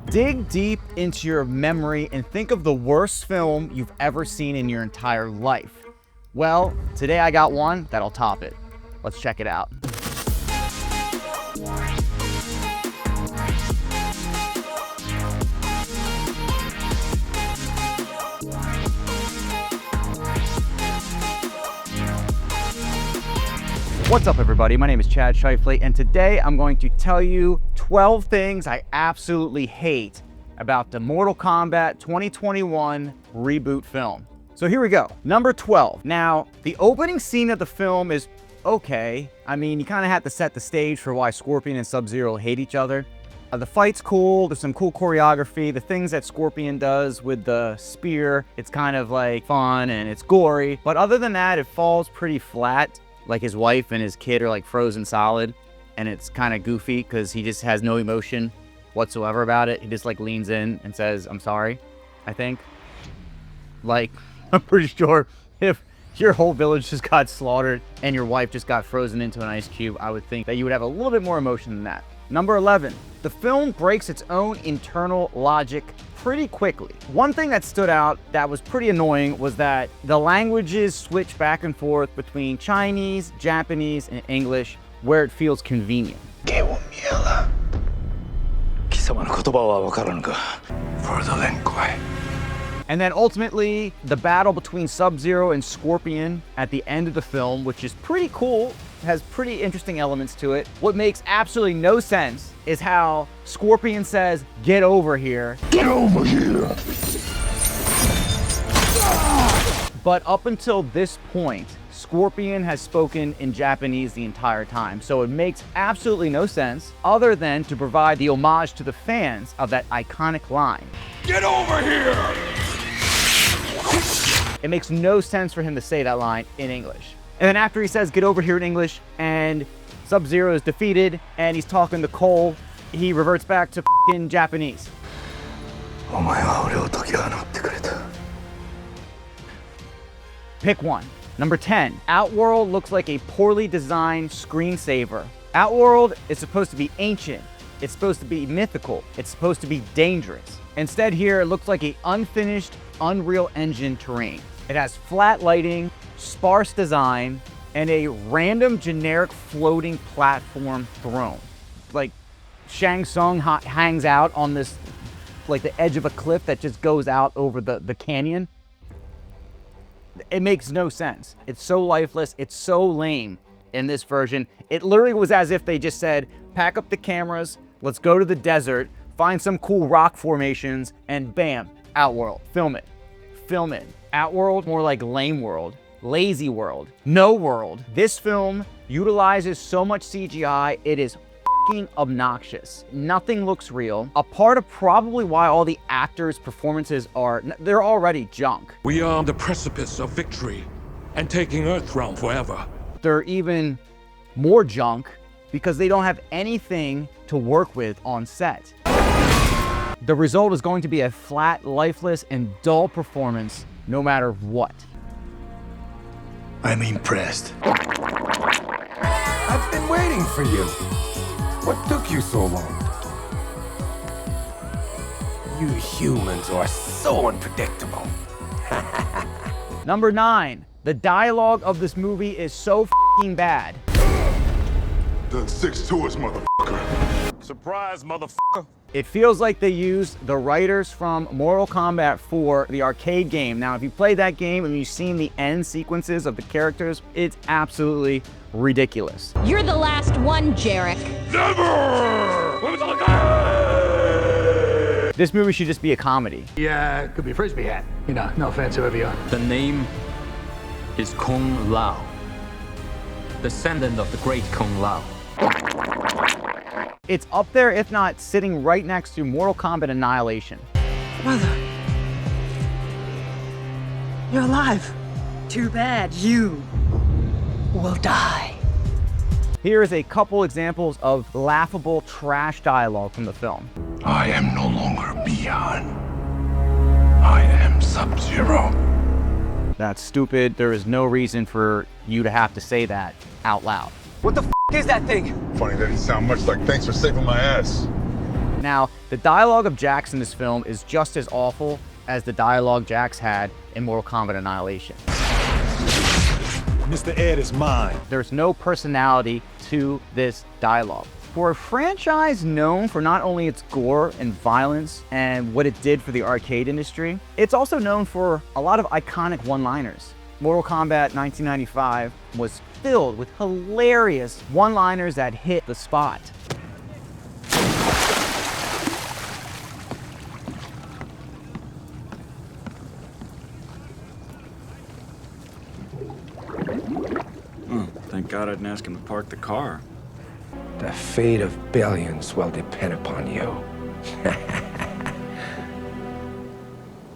Dig deep into your memory and think of the worst film you've ever seen in your entire life. Well, today I got one that'll top it. Let's check it out. What's up, everybody? My name is Chad Shifley, and today I'm going to tell you 12 things I absolutely hate about the Mortal Kombat 2021 reboot film. So here we go. Number 12. Now, the opening scene of the film is okay. I mean, you kind of have to set the stage for why Scorpion and Sub-Zero hate each other. The fight's cool, there's some cool choreography, the things that Scorpion does with the spear, it's kind of like fun and it's gory. But other than that, it falls pretty flat. Like his wife and his kid are like frozen solid, and it's kind of goofy because he just has no emotion whatsoever about it. He just like leans in and says, "I'm sorry," I think. Like, I'm pretty sure if your whole village just got slaughtered and your wife just got frozen into an ice cube, I would think that you would have a little bit more emotion than that. Number 11, the film breaks its own internal logic pretty quickly. One thing that stood out that was pretty annoying was that the languages switch back and forth between Chinese, Japanese, and English where it feels convenient. And then ultimately, the battle between Sub-Zero and Scorpion at the end of the film, which is pretty cool, has pretty interesting elements to it. What makes absolutely no sense is how Scorpion says, "Get over here." Get over here! But up until this point, Scorpion has spoken in Japanese the entire time, so it makes absolutely no sense other than to provide the homage to the fans of that iconic line. Get over here! It makes no sense for him to say that line in English. And then after he says, "Get over here" in English, and Sub-Zero is defeated, and he's talking to Cole, he reverts back to f***ing Japanese. Pick one. Number 10, Outworld looks like a poorly designed screensaver. Outworld is supposed to be ancient. It's supposed to be mythical. It's supposed to be dangerous. Instead here, it looks like an unfinished Unreal Engine terrain. It has flat lighting, sparse design, and a random generic floating platform throne. Like Shang Tsung hangs out on this, like the edge of a cliff that just goes out over the canyon. It makes no sense. It's so lifeless, it's so lame in this version. It literally was as if they just said, pack up the cameras, let's go to the desert, find some cool rock formations, and bam, Outworld, film it. Film it. Outworld, more like lame world, lazy world, no world. This film utilizes so much CGI, it is f***ing obnoxious. Nothing looks real. A part of probably why all the actors' performances they're already junk. We are on the precipice of victory and taking Earthrealm forever. They're even more junk because they don't have anything to work with on set. The result is going to be a flat, lifeless, and dull performance no matter what. I'm impressed. I've been waiting for you. What took you so long? You humans are so unpredictable. Number 9, the dialogue of this movie is so f***ing bad. Done 6 to us, motherfucker. Surprise, motherfucker. It feels like they used the writers from Mortal Kombat 4, the arcade game. Now, if you played that game and you've seen the end sequences of the characters, it's absolutely ridiculous. You're the last one, Jarek. Never! This movie should just be a comedy. Yeah, it could be a frisbee hat. You know, no offense, whoever you are. The name is Kung Lao, descendant of the great Kung Lao. It's up there, if not sitting right next to Mortal Kombat Annihilation. Mother, you're alive. Too bad you will die. Here is a couple examples of laughable trash dialogue from the film. I am no longer Beyond. I am Sub-Zero. That's stupid. There is no reason for you to have to say that out loud. What the f is that thing? Funny that it sounds much like "thanks for saving my ass." Now, the dialogue of Jax in this film is just as awful as the dialogue Jax had in Mortal Kombat Annihilation. Mr. Ed is mine. There's no personality to this dialogue. For a franchise known for not only its gore and violence and what it did for the arcade industry, it's also known for a lot of iconic one-liners. Mortal Kombat 1995 was filled with hilarious one-liners that hit the spot. Thank God I didn't ask him to park the car. The fate of billions will depend upon you.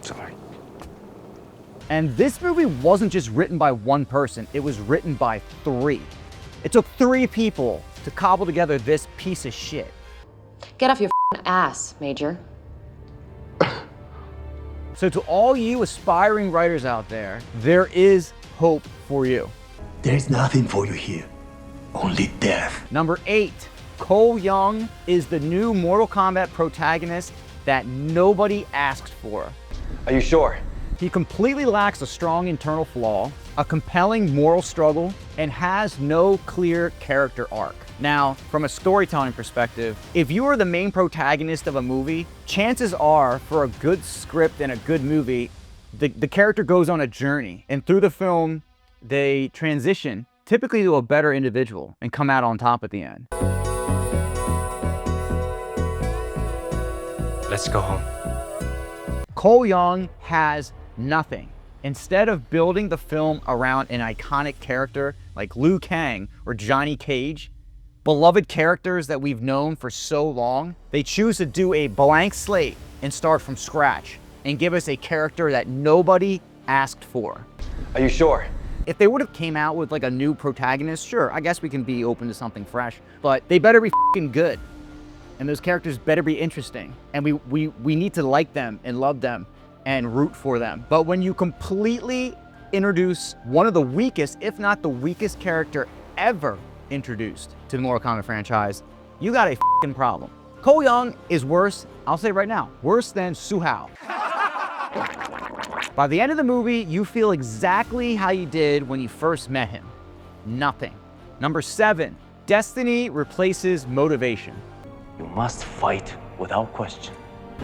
Sorry. And this movie wasn't just written by one person, it was written by 3. It took 3 people to cobble together this piece of shit. Get off your ass, Major. So to all you aspiring writers out there is hope for you. There is nothing for you here, only death. Number 8, Cole Young is the new Mortal Kombat protagonist that nobody asked for. Are you sure? He completely lacks a strong internal flaw, a compelling moral struggle, and has no clear character arc. Now, from a storytelling perspective, if you are the main protagonist of a movie, chances are for a good script and a good movie, the character goes on a journey, and through the film, they transition typically to a better individual and come out on top at the end. Let's go home. Cole Young has nothing. Instead of building the film around an iconic character like Liu Kang or Johnny Cage, beloved characters that we've known for so long, they choose to do a blank slate and start from scratch and give us a character that nobody asked for. Are you sure? If they would have came out with like a new protagonist, sure, I guess we can be open to something fresh, but they better be f***ing good. And those characters better be interesting. And we need to like them and love them and root for them. But when you completely introduce one of the weakest, if not the weakest character ever introduced to the Mortal Kombat franchise, you got a f***ing problem. Cole Young is worse, I'll say right now, worse than Suhao. By the end of the movie, you feel exactly how you did when you first met him. Nothing. Number 7, destiny replaces motivation. You must fight without question.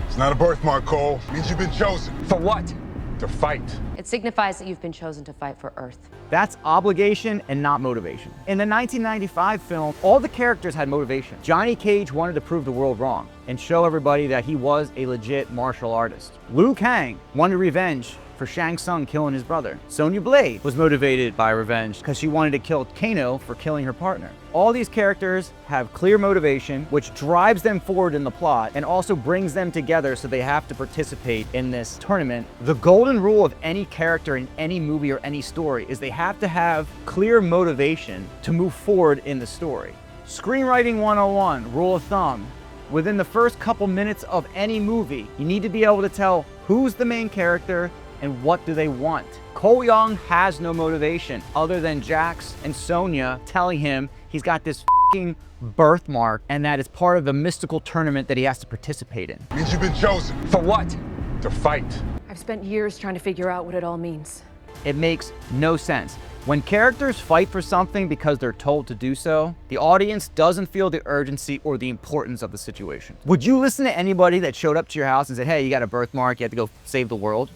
It's not a birthmark, Cole. It means you've been chosen. For what? To fight. It signifies that you've been chosen to fight for Earth. That's obligation and not motivation. In the 1995 film, all the characters had motivation. Johnny Cage wanted to prove the world wrong and show everybody that he was a legit martial artist. Liu Kang wanted revenge for Shang Tsung killing his brother. Sonya Blade was motivated by revenge because she wanted to kill Kano for killing her partner. All these characters have clear motivation, which drives them forward in the plot and also brings them together so they have to participate in this tournament. The golden rule of any character in any movie or any story is they have to have clear motivation to move forward in the story. Screenwriting 101, rule of thumb. Within the first couple minutes of any movie, you need to be able to tell who's the main character and what do they want. Cole Young has no motivation other than Jax and Sonya telling him he's got this f***ing birthmark and that it's part of the mystical tournament that he has to participate in. It means you've been chosen. For what? To fight. I've spent years trying to figure out what it all means. It makes no sense. When characters fight for something because they're told to do so, the audience doesn't feel the urgency or the importance of the situation. Would you listen to anybody that showed up to your house and said, hey, you got a birthmark, you have to go save the world?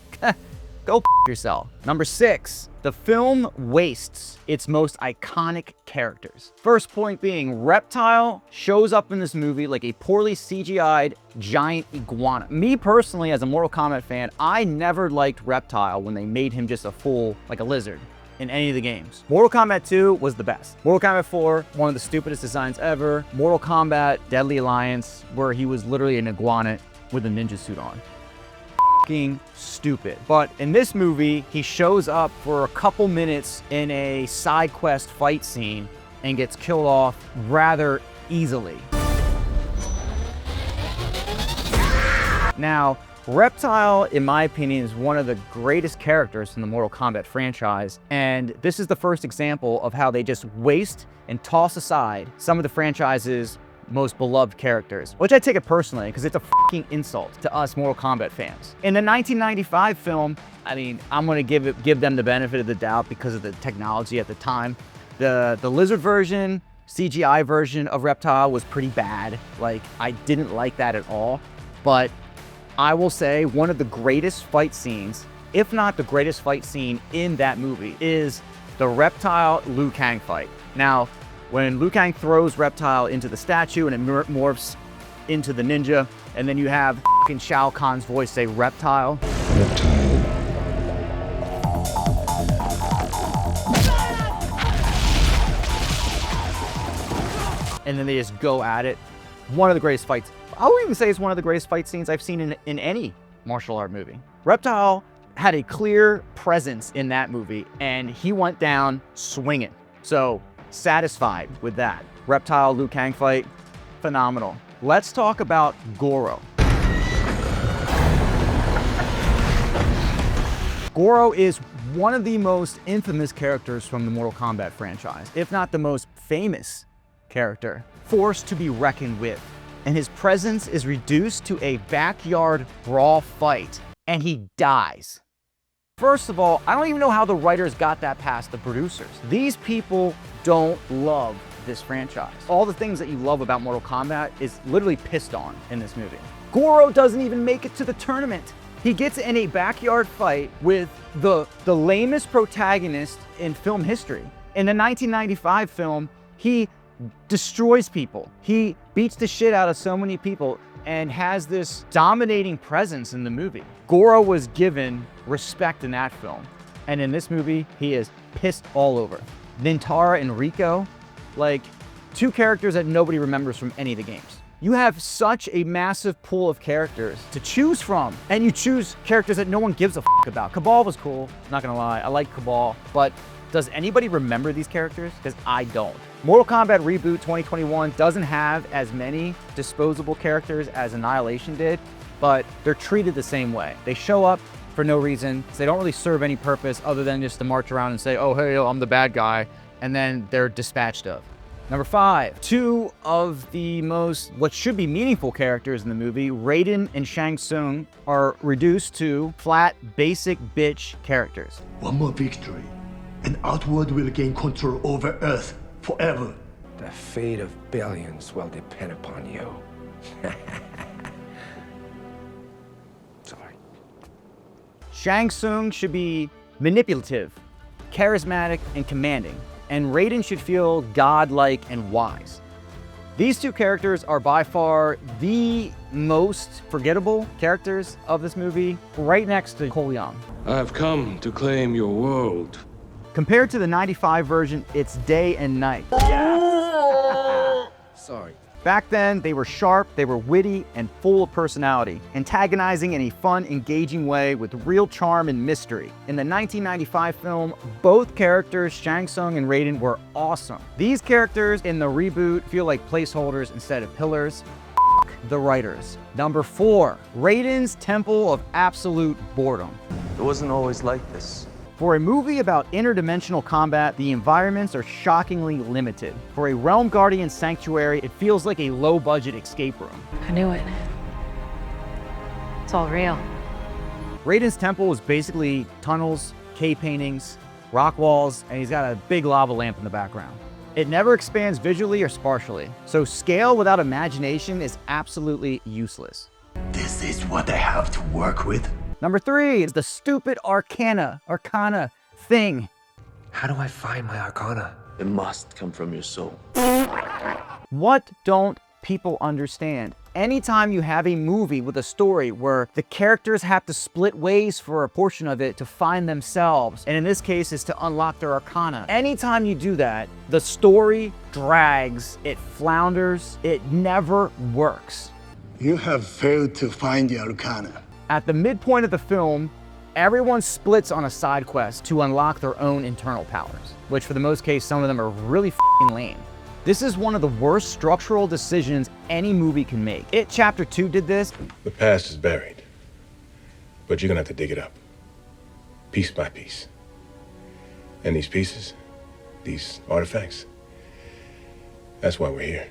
Go f*** yourself. Number 6, the film wastes its most iconic characters. First point being, Reptile shows up in this movie like a poorly CGI'd giant iguana. Me personally, as a Mortal Kombat fan, I never liked Reptile when they made him just a fool, like a lizard, in any of the games. Mortal Kombat 2 was the best. Mortal Kombat 4, one of the stupidest designs ever. Mortal Kombat Deadly Alliance, where he was literally an iguana with a ninja suit on. Stupid. But in this movie, he shows up for a couple minutes in a side quest fight scene and gets killed off rather easily. Now, Reptile, in my opinion, is one of the greatest characters in the Mortal Kombat franchise, and this is the first example of how they just waste and toss aside some of the franchise's most beloved characters, which I take it personally because it's a fucking insult to us Mortal Kombat fans. In the 1995 film, I mean, I'm gonna give them the benefit of the doubt because of the technology at the time. The lizard version, CGI version of Reptile was pretty bad. Like, I didn't like that at all. But I will say one of the greatest fight scenes, if not the greatest fight scene in that movie, is the Reptile Liu Kang fight. Now, when Liu Kang throws Reptile into the statue and it morphs into the ninja, and then you have fucking Shao Kahn's voice say Reptile. And then they just go at it. One of the greatest fights. I would even say it's one of the greatest fight scenes I've seen in any martial art movie. Reptile had a clear presence in that movie, and he went down swinging. So, satisfied with that. Reptile Liu Kang fight, phenomenal. Let's talk about Goro. Goro is one of the most infamous characters from the Mortal Kombat franchise, if not the most famous character, forced to be reckoned with. And his presence is reduced to a backyard brawl fight, and he dies. First of all, I don't even know how the writers got that past the producers. These people don't love this franchise. All the things that you love about Mortal Kombat is literally pissed on in this movie. Goro doesn't even make it to the tournament. He gets in a backyard fight with the lamest protagonist in film history. In the 1995 film, he destroys people. He beats the shit out of so many people and has this dominating presence in the movie. Goro was given respect in that film. And in this movie, he is pissed all over. Nintara and Rico, like two characters that nobody remembers from any of the games. You have such a massive pool of characters to choose from, and you choose characters that no one gives a fuck about. Cabal was cool, not gonna lie, I like Cabal, but does anybody remember these characters? Because I don't. Mortal Kombat Reboot 2021 doesn't have as many disposable characters as Annihilation did, but they're treated the same way. They show up for no reason, so they don't really serve any purpose other than just to march around and say, oh, hey, I'm the bad guy, and then they're dispatched of. Number 5, two of the most, what should be meaningful characters in the movie, Raiden and Shang Tsung, are reduced to flat, basic bitch characters. One more victory, and Outward will gain control over Earth forever. The fate of billions will depend upon you. Sorry. Shang Tsung should be manipulative, charismatic, and commanding, and Raiden should feel godlike and wise. These two characters are by far the most forgettable characters of this movie, right next to Cole Young. I've come to claim your world. Compared to the 95 version, it's day and night. Sorry. Back then, they were sharp, they were witty, and full of personality, antagonizing in a fun, engaging way with real charm and mystery. In the 1995 film, both characters, Shang Tsung and Raiden, were awesome. These characters in the reboot feel like placeholders instead of pillars. F*** the writers. Number 4, Raiden's Temple of Absolute Boredom. It wasn't always like this. For a movie about interdimensional combat, the environments are shockingly limited. For a Realm Guardian sanctuary, it feels like a low-budget escape room. I knew it. It's all real. Raiden's temple is basically tunnels, cave paintings, rock walls, and he's got a big lava lamp in the background. It never expands visually or spatially, so scale without imagination is absolutely useless. This is what I have to work with. Number 3 is the stupid arcana thing. How do I find my arcana? It must come from your soul. What don't people understand? Anytime you have a movie with a story where the characters have to split ways for a portion of it to find themselves, and in this case is to unlock their arcana. Anytime you do that, the story drags, it flounders, it never works. You have failed to find the arcana. At the midpoint of the film, everyone splits on a side quest to unlock their own internal powers, which for the most case, some of them are really f***ing lame. This is one of the worst structural decisions any movie can make. It Chapter 2 did this. The past is buried, but you're gonna have to dig it up, piece by piece. And these pieces, these artifacts, that's why we're here.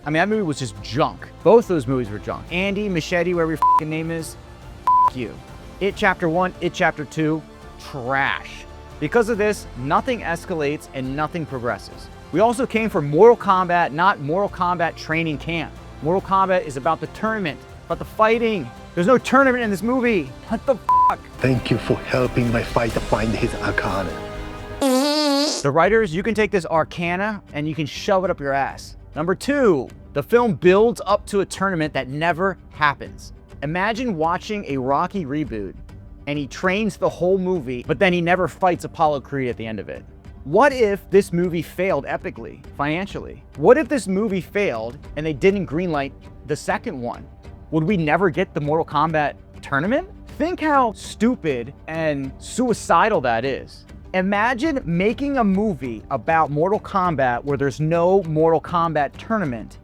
I mean, that movie was just junk. Both those movies were junk. Andy, Machete, whatever your fucking name is, you. It Chapter 1, It Chapter 2, trash. Because of this, nothing escalates and nothing progresses. We also came from Mortal Kombat, not Mortal Kombat training camp. Mortal Kombat is about the tournament, about the fighting. There's no tournament in this movie. What the fuck? Thank you for helping my fighter find his arcana. The writers, you can take this arcana and you can shove it up your ass. Number 2, the film builds up to a tournament that never happens. Imagine watching a Rocky reboot and he trains the whole movie, but then he never fights Apollo Creed at the end of it. What if this movie failed epically, financially? What if this movie failed and they didn't greenlight the second one? Would we never get the Mortal Kombat tournament? Think how stupid and suicidal that is. Imagine making a movie about Mortal Kombat where there's no Mortal Kombat tournament.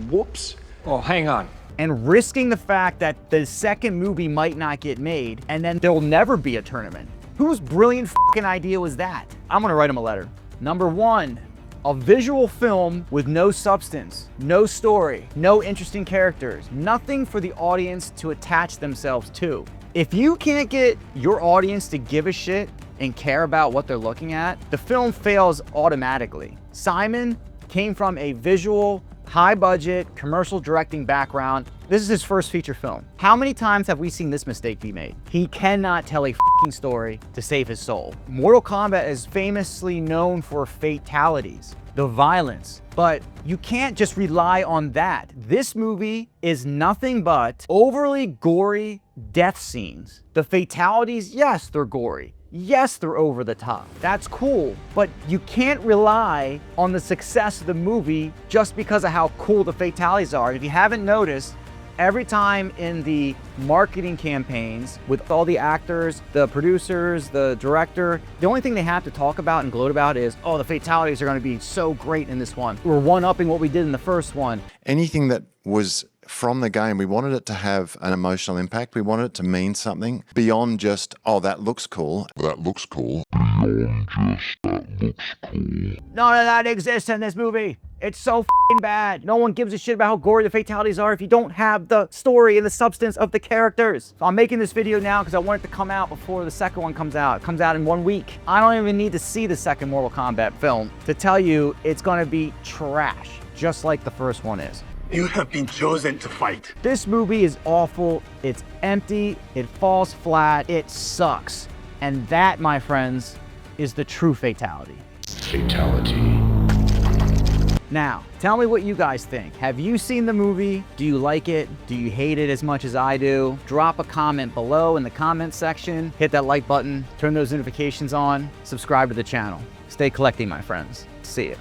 Whoops. Oh, hang on. And risking the fact that the second movie might not get made and then there'll never be a tournament. Whose brilliant fucking idea was that? I'm gonna write him a letter. Number 1, a visual film with no substance, no story, no interesting characters, nothing for the audience to attach themselves to. If you can't get your audience to give a shit and care about what they're looking at, the film fails automatically. Simon came from a visual, high-budget, commercial directing background. This is his first feature film. How many times have we seen this mistake be made? He cannot tell a fucking story to save his soul. Mortal Kombat is famously known for fatalities, the violence, but you can't just rely on that. This movie is nothing but overly gory death scenes. The fatalities, yes, they're gory. Yes, they're over the top. That's cool, but you can't rely on the success of the movie just because of how cool the fatalities are. If you haven't noticed, every time in the marketing campaigns with all the actors, the producers, the director, the only thing they have to talk about and gloat about is, oh, the fatalities are going to be so great in this one. We're one-upping what we did in the first one. Anything that was from the game, we wanted it to have an emotional impact. We wanted it to mean something beyond just, oh, that looks cool. That looks cool. Beyond just, that looks cool. None of that exists in this movie. It's so f***ing bad. No one gives a shit about how gory the fatalities are if you don't have the story and the substance of the characters. So I'm making this video now because I want it to come out before the second one comes out. It comes out in 1 week. I don't even need to see the second Mortal Kombat film to tell you it's gonna be trash, just like the first one is. You have been chosen to fight. This movie is awful, it's empty, it falls flat, it sucks. And that, my friends, is the true fatality. Fatality. Now, tell me what you guys think. Have you seen the movie? Do you like it? Do you hate it as much as I do? Drop a comment below in the comment section. Hit that like button, turn those notifications on, subscribe to the channel. Stay collecting, my friends. See you.